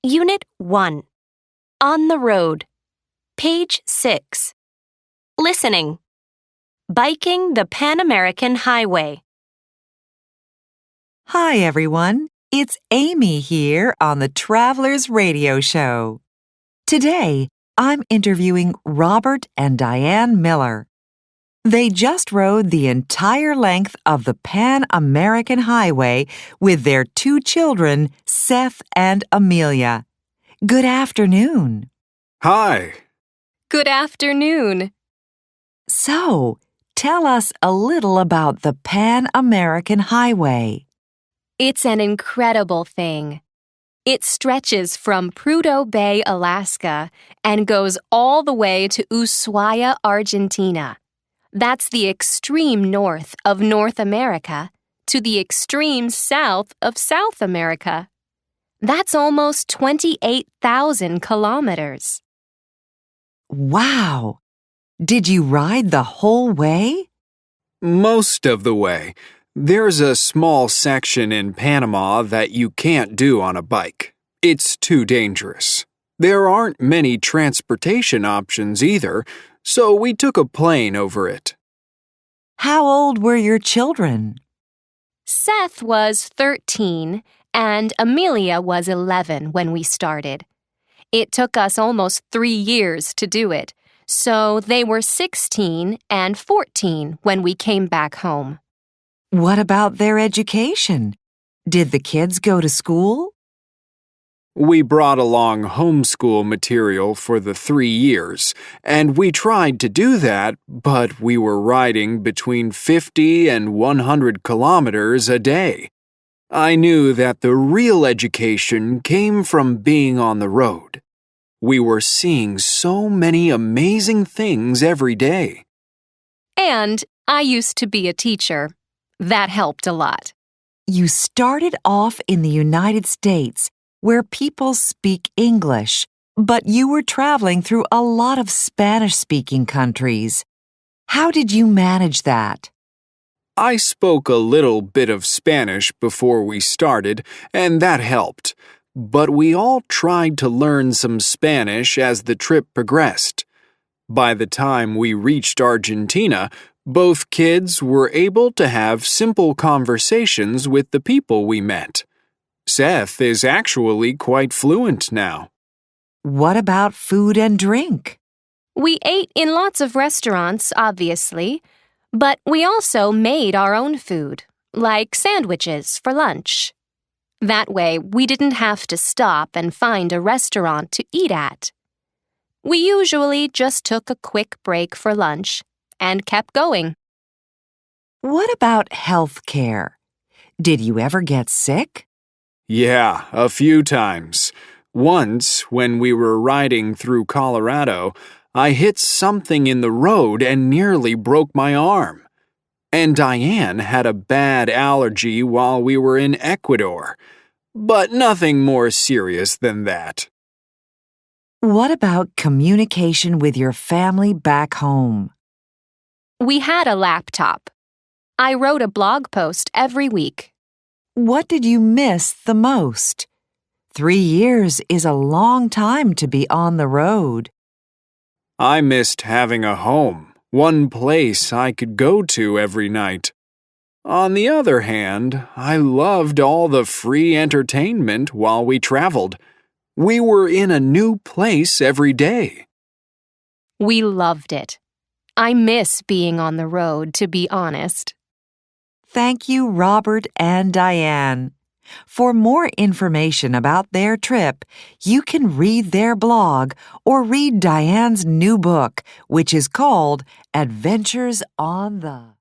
Unit 1. On the Road. Page 6. Listening. Biking the Pan American Highway. Hi, everyone. It's Amy here on the Travelers Radio Show. Today, I'm interviewing Robert and Diane Miller. They just rode the entire length of the Pan American Highway with their 2 children, Seth and Amelia. Good afternoon. Hi. Good afternoon. So, tell us a little about the Pan American Highway. It's an incredible thing. It stretches from Prudhoe Bay, Alaska, and goes all the way to Ushuaia, Argentina. That's the extreme north of North America to the extreme south of South America. That's almost 28,000 kilometers. Wow! Did you ride the whole way? Most of the way. There's a small section in Panama that you can't do on a bike. It's too dangerous. There aren't many transportation options either, so we took a plane over it. How old were your children? Seth was 13 and Amelia was 11 when we started. It took us almost 3 years to do it, so they were 16 and 14 when we came back home. What about their education? Did the kids go to school? We brought along homeschool material for the 3 years, and we tried to do that, but we were riding between 50 and 100 kilometers a day. I knew that the real education came from being on the road. We were seeing so many amazing things every day. And I used to be a teacher. That helped a lot. You started off in the United States, where people speak English, but you were traveling through a lot of Spanish-speaking countries. How did you manage that? I spoke a little bit of Spanish before we started, and that helped. But we all tried to learn some Spanish as the trip progressed. By the time we reached Argentina, both kids were able to have simple conversations with the people we met. Seth is actually quite fluent now. What about food and drink? We ate in lots of restaurants, obviously, but we also made our own food, like sandwiches for lunch. That way, we didn't have to stop and find a restaurant to eat at. We usually just took a quick break for lunch and kept going. What about health care? Did you ever get sick? Yeah, a few times. Once, when we were riding through Colorado, I hit something in the road and nearly broke my arm. And Diane had a bad allergy while we were in Ecuador. But nothing more serious than that. What about communication with your family back home? We had a laptop. I wrote a blog post every week. What did you miss the most? 3 years is a long time to be on the road. I missed having a home, one place I could go to every night. On the other hand, I loved all the free entertainment while we traveled. We were in a new place every day. We loved it. I miss being on the road, to be honest. Thank you, Robert and Diane. For more information about their trip, you can read their blog or read Diane's new book, which is called Adventures on the...